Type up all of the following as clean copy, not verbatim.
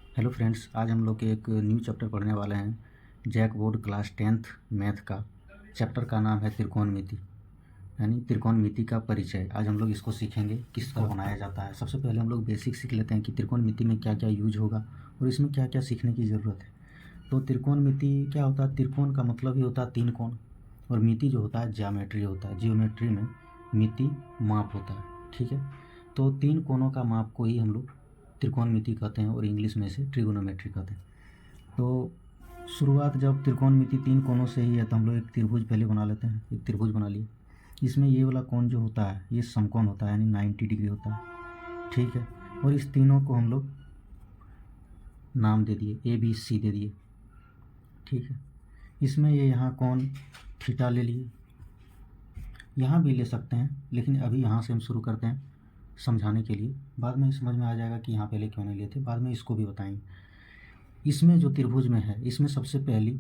Hello friends, आज हम लोग एक न्यू चैप्टर पढ़ने वाले हैं। JAC board class 10th math का। चैप्टर का नाम है त्रिकोणमिति, यानी त्रिकोणमिति का परिचय। आज हम लोग इसको सीखेंगे किस तरह बनाया जाता है। सबसे पहले हम लोग बेसिक सीख लेते हैं कि त्रिकोणमिति में क्या क्या यूज होगा और इसमें क्या क्या सीखने की ज़रूरत है। तो त्रिकोणमिति क्या होता है? त्रिकोण का मतलब ही होता है तीन कोण, और मिति जो होता है ज्योमेट्री होता है। जियोमेट्री में मिति माप होता है, ठीक है। तो तीन कोणों का माप को ही हम लोग त्रिकोणमिति कहते हैं और इंग्लिश में इसे ट्रिगोनोमेट्री कहते हैं। तो शुरुआत जब त्रिकोणमिति तीन कोणों से ही है तो हम लोग एक त्रिभुज पहले बना लेते हैं। एक त्रिभुज बना लिए, इसमें ये वाला कोण जो होता है ये समकोण होता है, यानी 90 डिग्री होता है, ठीक है। और इस तीनों को हम लोग नाम दे दिए, ए बी सी दे दिए, ठीक है। इसमें ये यहाँ कोण थीटा ले लिए, यहाँ भी ले सकते हैं, लेकिन अभी यहाँ से हम शुरू करते हैं समझाने के लिए। बाद में समझ में आ जाएगा कि यहाँ पहले क्यों नहीं लिए थे, बाद में इसको भी बताएंगे। इसमें जो त्रिभुज में है, इसमें सबसे पहली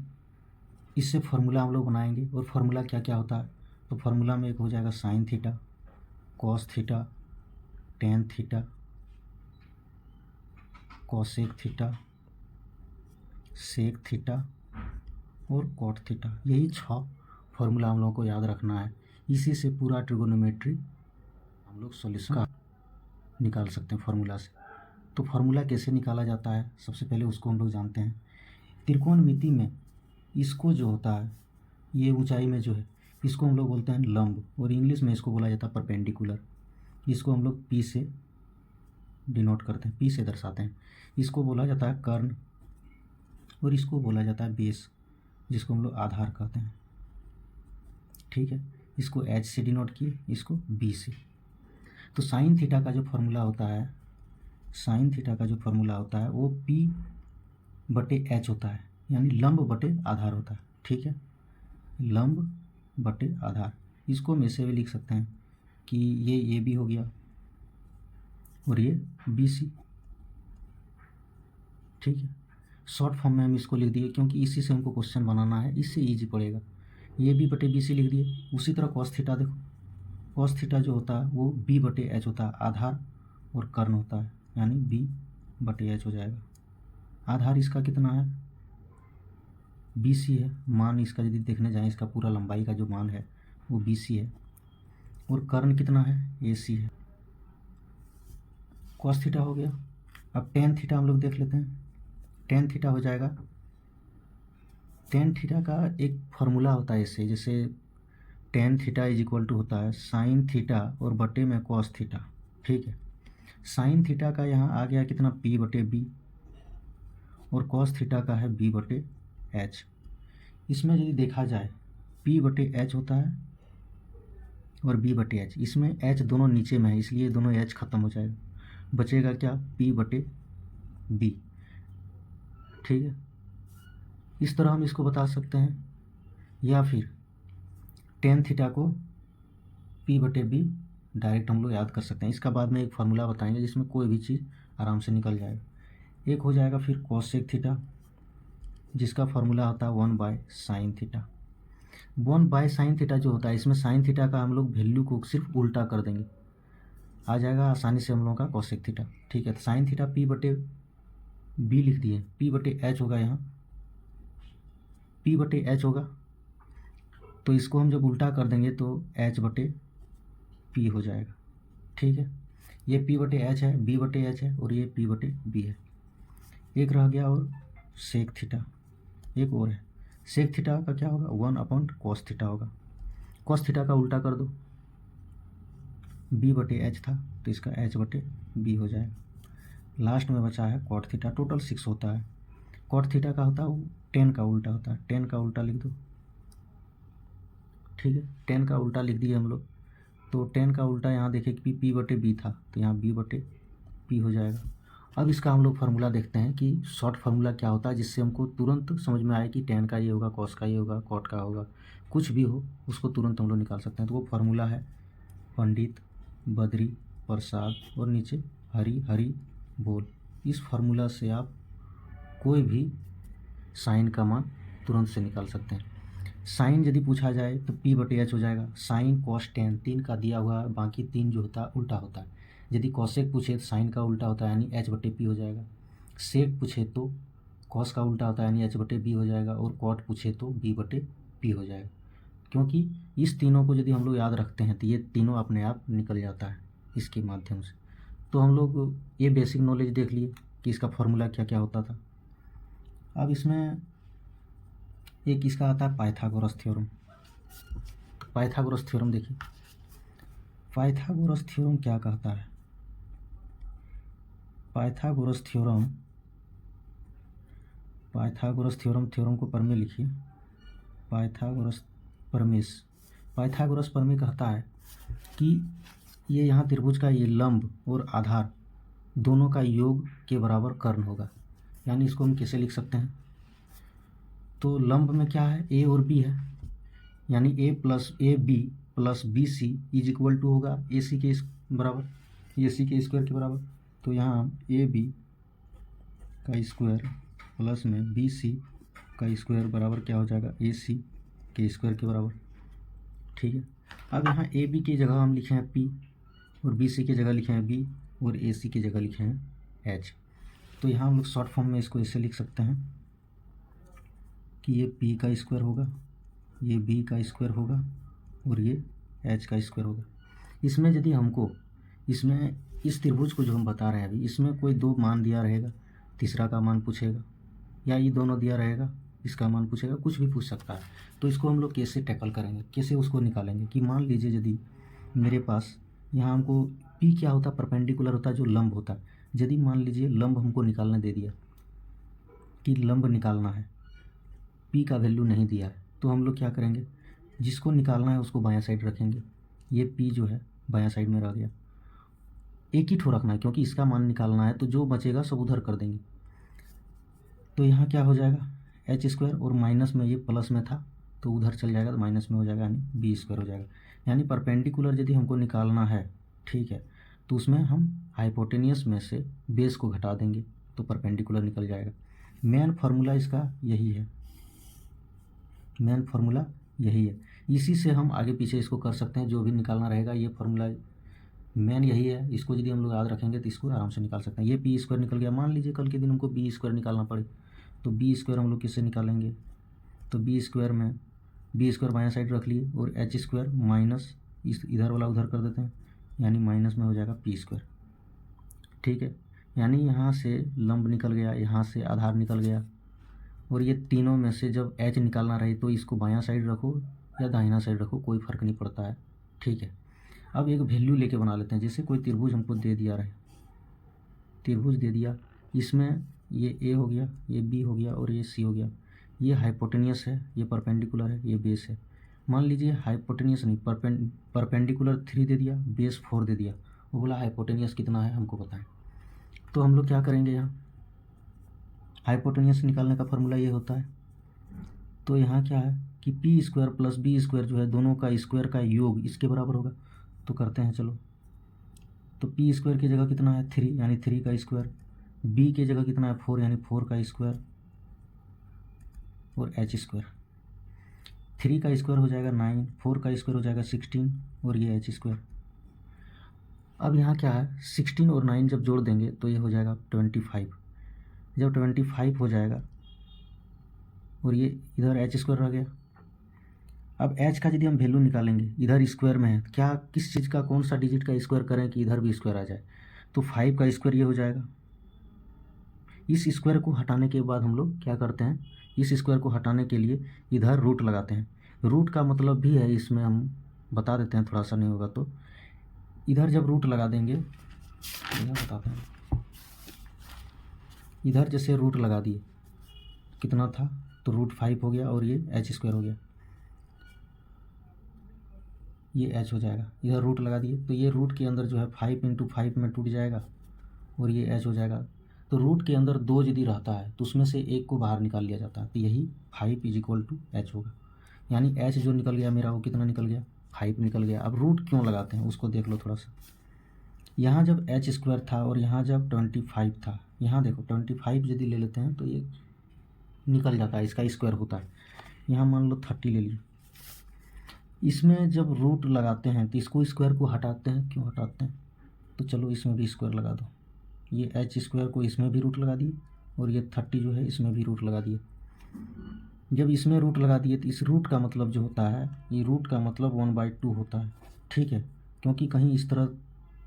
इससे फार्मूला हम लोग बनाएंगे। और फार्मूला क्या क्या होता है? तो फार्मूला में एक हो जाएगा sine theta, cos theta, tan theta, cosec theta, sec theta और कॉट थीटा। यही 6 फार्मूला हम लोग को याद रखना है। इसी से पूरा ट्रिगोनोमेट्री हम लोग सॉल्यूशन निकाल सकते हैं फार्मूला से। तो फार्मूला कैसे निकाला जाता है, सबसे पहले उसको हम लोग जानते हैं। त्रिकोणमिति में इसको जो होता है, ये ऊंचाई में जो है, इसको हम लोग बोलते हैं लंब, और इंग्लिश में इसको बोला जाता है परपेंडिकुलर। इसको हम लोग पी से डिनोट करते हैं, पी से दर्शाते हैं। इसको बोला जाता है कर्ण, और इसको बोला जाता है बेस, जिसको हम लोग आधार कहते हैं, ठीक है। इसको एच से डिनोट किए, इसको बी से। तो साइन थीटा का जो फार्मूला होता है, साइन थीटा का जो फार्मूला होता है वो पी बटे एच होता है, यानी लंब बटे आधार होता है, ठीक है। लंब बटे आधार। इसको हम ऐसे भी लिख सकते हैं कि ये ए बी हो गया और ये बी सी, ठीक है। शॉर्ट फॉर्म में हम इसको लिख दिए, क्योंकि इसी से हमको क्वेश्चन बनाना है, इससे ईजी पड़ेगा। ये बी बटे बी सी लिख दिए। उसी तरह कॉस थीटा, देखो कॉस थीटा जो होता है वो बी बटे एच होता है, आधार और कर्ण होता है, यानी बी बटे एच हो जाएगा। आधार इसका कितना है? बी सी है। मान इसका यदि देखने जाएँ, इसका पूरा लंबाई का जो मान है वो बी सी है। और कर्ण कितना है? ए सी है। कॉस थीटा हो गया। अब टेन थीटा हम लोग देख लेते हैं। टेन थीटा हो जाएगा, टेन थीटा का एक फार्मूला होता है ऐसे, जैसे tan theta is equal to होता है साइन थीटा और बटे में कॉस थीटा, ठीक है। साइन थीटा का यहाँ आ गया कितना? पी बटे बी, और कॉस थीटा का है बी बटे एच। इसमें यदि देखा जाए, पी बटे एच होता है और बी बटे एच। इसमें एच दोनों नीचे में है, इसलिए दोनों एच खत्म हो जाएगा, बचेगा क्या? पी बटे बी, ठीक है। इस तरह हम इसको बता सकते हैं, या फिर टेन थीटा को पी बटे बी डायरेक्ट हम लोग याद कर सकते हैं। इसका बाद में एक फार्मूला बताएंगे जिसमें कोई भी चीज़ आराम से निकल जाएगा। एक हो जाएगा फिर कॉसेक थीटा, जिसका फार्मूला होता है 1/sin थीटा। 1/sin थीटा जो होता है, इसमें साइन थीटा का हम लोग वैल्यू को सिर्फ उल्टा कर देंगे, आ जाएगा आसानी से हम लोगों का कॉसेक थीटा, ठीक है। तो साइन थीटा पी बटे बी लिख दिए, पी बटे एच होगा, यहाँ पी बटे एच होगा। तो इसको हम जब उल्टा कर देंगे तो एच बटे पी हो जाएगा, ठीक है। ये पी बटे एच है, बी बटे एच है, और ये पी बटे बी है। एक रह गया और सेक थीटा, एक और है। सेक थीटा का क्या होगा? 1/cos थीटा होगा। कॉस थीटा का उल्टा कर दो, बी बटे एच था तो इसका एच बटे बी हो जाएगा। लास्ट में बचा है कॉट थीटा। टोटल 6 होता है। कॉट थीटा का होता है वो 10 का उल्टा होता है, 10 का उल्टा लिख दो, ठीक है। 10 का उल्टा लिख दिए हम लोग। तो 10 का उल्टा यहाँ देखें कि पी बटे बी था, तो यहाँ बी बटे पी हो जाएगा। अब इसका हम लोग फार्मूला देखते हैं कि शॉर्ट फार्मूला क्या होता है, जिससे हमको तुरंत समझ में आए कि टेन का ये होगा, कॉस का ये होगा, कॉट का होगा, कुछ भी हो उसको तुरंत हम लोग निकाल सकते हैं। तो वो फार्मूला है पंडित, बद्री, प्रसाद और नीचे हरी हरी बोल। इस फार्मूला से आप कोई भी साइन का मान तुरंत से निकाल सकते हैं। साइन यदि पूछा जाए तो पी बटे एच हो जाएगा। साइन कॉस टेन, 3 का दिया हुआ है, बाकी 3 जो होता है उल्टा होता है। यदि कॉसेक पूछे तो साइन का उल्टा होता है, यानी एच बटे पी हो जाएगा। सेक पूछे तो कॉस का उल्टा होता है यानी h/b हो जाएगा, और कॉट पूछे तो b/p हो जाएगा। क्योंकि इस तीनों को यदि हम लोग याद रखते हैं तो ये तीनों अपने आप निकल जाता है इसके माध्यम से। तो हम लोग ये बेसिक नॉलेज देख लिए कि इसका फॉर्मूला क्या क्या होता था। अब इसमें एक इसका आता है पाइथागोरस थ्योरम। पाइथागोरस थ्योरम देखिए, पाइथागोरस थ्योरम क्या कहता है। पाइथागोरस थ्योरम को प्रमेय लिखिए। पाइथागोरस प्रमेय कहता है कि ये यहाँ त्रिभुज का ये लंब और आधार दोनों का योग के बराबर कर्ण होगा। यानी इसको हम कैसे लिख सकते हैं, तो लंब में क्या है, ए और बी है, यानी a + AB + BC = होगा AC के बराबर, AC के स्क्वायर के बराबर। तो यहाँ AB का स्क्वायर प्लस में BC का स्क्वायर बराबर क्या हो जाएगा, AC के स्क्वायर के बराबर। ठीक है, अब यहाँ AB की जगह हम लिखे हैं P, और BC की जगह लिखे हैं B, और AC की जगह लिखे हैं H। तो यहाँ हम लोग शॉर्ट फॉर्म में इसको ऐसे लिख सकते हैं कि ये P का स्क्वायर होगा, ये B का स्क्वायर होगा, और ये H का स्क्वायर होगा। इसमें यदि हमको इसमें इस त्रिभुज को जो हम बता रहे हैं अभी, इसमें कोई दो मान दिया रहेगा, तीसरा का मान पूछेगा, या ये दोनों दिया रहेगा, इसका मान पूछेगा, कुछ भी पूछ सकता है। तो इसको हम लोग कैसे टैकल करेंगे, कैसे उसको निकालेंगे कि मान लीजिए यदि मेरे पास यहाँ हमको P क्या होता है, परपेंडिकुलर होता है जो लंब होता है। यदि मान लीजिए लंब हमको निकालने दे दिया कि लंब निकालना है, P का वैल्यू नहीं दिया है, तो हम लोग क्या करेंगे, जिसको निकालना है उसको बायां साइड रखेंगे। ये P जो है बायां साइड में रह गया, एक ही ठो रखना है क्योंकि इसका मान निकालना है, तो जो बचेगा सब उधर कर देंगे। तो यहाँ क्या हो जाएगा, h², और माइनस में ये प्लस में था तो उधर चल जाएगा तो माइनस में हो जाएगा, यानी b² हो जाएगा। यानी परपेंडिकुलर यदि हमको निकालना है, ठीक है, तो उसमें हम हाइपोटेनियस में से बेस को घटा देंगे तो परपेंडिकुलर निकल जाएगा। मेन फार्मूला इसका यही है, मेन फार्मूला यही है। इसी से हम आगे पीछे इसको कर सकते हैं, जो भी निकालना रहेगा ये फार्मूला मेन यही है। इसको यदि हम लोग याद रखेंगे तो इसको आराम से निकाल सकते हैं। ये p² निकल गया। मान लीजिए कल के दिन हमको b² निकालना पड़े, तो b² हम लोग किससे निकालेंगे, तो b² में b² बायां साइड रख लिए, और h² माइनस इस इधर वाला उधर कर देते हैं, यानी माइनस में हो जाएगा p²। ठीक है, यानी यहाँ से लंब निकल गया, यहाँ से आधार निकल गया, और ये तीनों में से जब h निकालना रहे तो इसको बायां साइड रखो या दाहिना साइड रखो, कोई फ़र्क नहीं पड़ता है। ठीक है, अब एक वैल्यू लेके बना लेते हैं। जैसे कोई त्रिभुज हमको दे दिया रहे, त्रिभुज दे दिया, इसमें ये A हो गया, ये B हो गया, और ये C हो गया। ये हाइपोटेनियस है, ये परपेंडिकुलर है, ये बेस है। मान लीजिए हाइपोटेनियस नहीं, परपेंडिकुलर 3 दे दिया, बेस 4 दे दिया, वो बोला हाइपोटेनियस कितना है हमको बताएं। तो हम लोग क्या करेंगे, यहाँ हाइपोटेनियस निकालने का फॉर्मूला ये होता है। तो यहाँ क्या है कि p² + b² जो है दोनों का स्क्वायर का योग इसके बराबर होगा। तो करते हैं चलो, तो p² की जगह कितना है 3, यानी 3 का स्क्वायर, b की जगह कितना है 4, यानी 4 का स्क्वायर, और h²। 3 का स्क्वायर हो जाएगा 9, 4 का स्क्वायर हो जाएगा 16, और ये h²। अब यहाँ क्या है, 16 और 9 जब जोड़ देंगे तो ये हो जाएगा 25। जब 25 हो जाएगा, और ये इधर h² रह गया। अब h का यदि हम वैल्यू निकालेंगे, इधर स्क्वायर में है, क्या किस चीज़ का कौन सा डिजिट का स्क्वायर करें कि इधर भी स्क्वायर आ जाए, तो 5 का स्क्वायर ये हो जाएगा। इस स्क्वायर को हटाने के बाद हम लोग क्या करते हैं, इस स्क्वायर को हटाने के लिए इधर रूट लगाते हैं। रूट का मतलब भी है, इसमें हम बता देते हैं, थोड़ा सा नहीं होगा तो इधर जब रूट लगा देंगे, बताते हैं, इधर जैसे रूट लगा दिए, कितना था, तो √5 हो गया, और ये h² हो गया, ये h हो जाएगा। इधर रूट लगा दिए तो ये रूट के अंदर जो है 5 × 5 में टूट जाएगा, और ये h हो जाएगा। तो रूट के अंदर 2 यदि रहता है तो उसमें से एक को बाहर निकाल लिया जाता है, तो यही 5 = h होगा। यानी h जो निकल गया मेरा, वो कितना निकल गया, 5 निकल गया। अब रूट क्यों लगाते हैं उसको देख लो थोड़ा सा। यहाँ जब h² था और यहाँ जब 25 था, यहाँ देखो 25 यदि ले लेते हैं तो ये निकल जाता है, इसका स्क्वायर होता है। यहाँ मान लो 30 ले लिए, इसमें जब रूट लगाते हैं तो इसको स्क्वायर को हटाते हैं, क्यों हटाते हैं, तो चलो इसमें भी स्क्वायर लगा दो। ये h² को इसमें भी रूट लगा दिए, और ये 30 जो है इसमें भी रूट लगा दिए। जब इसमें रूट लगा दिए तो इस रूट का मतलब जो होता है, ये रूट का मतलब 1/2 होता है, ठीक है। क्योंकि कहीं इस तरह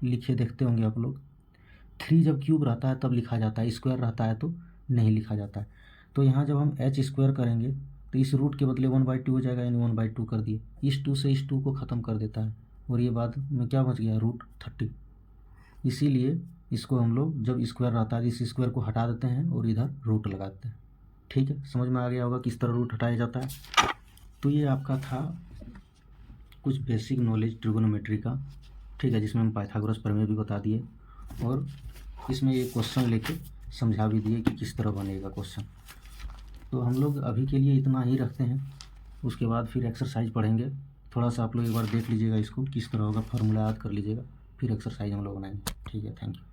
लिखे देखते होंगे आप लोग, 3 जब क्यूब रहता है तब लिखा जाता है, स्क्वायर रहता है तो नहीं लिखा जाता है। तो यहाँ जब हम h स्क्वायर करेंगे तो इस रूट के बदले 1/2 हो जाएगा, यानी 1/2 कर दिए। इस 2 से इस 2 को ख़त्म कर देता है और ये बाद में क्या बच गया, √30। इसीलिए इसको हम लोग जब स्क्वायर रहता है इस स्क्वायर को हटा देते हैं और इधर रूट लगाते हैं, ठीक है। समझ में आ गया होगा किस तरह रूट हटाया जाता है। तो ये आपका था कुछ बेसिक नॉलेज ट्रिगोनोमेट्री का, ठीक है, जिसमें हम पाइथागोरस प्रमेय भी बता दिए और इसमें एक क्वेश्चन लेके समझा भी दिए कि किस तरह बनेगा क्वेश्चन। तो हम लोग अभी के लिए इतना ही रखते हैं, उसके बाद फिर एक्सरसाइज पढ़ेंगे। थोड़ा सा आप लोग एक बार देख लीजिएगा इसको किस तरह होगा, फार्मूला याद कर लीजिएगा, फिर एक्सरसाइज हम लोग बनाएंगे, ठीक है। Thank you.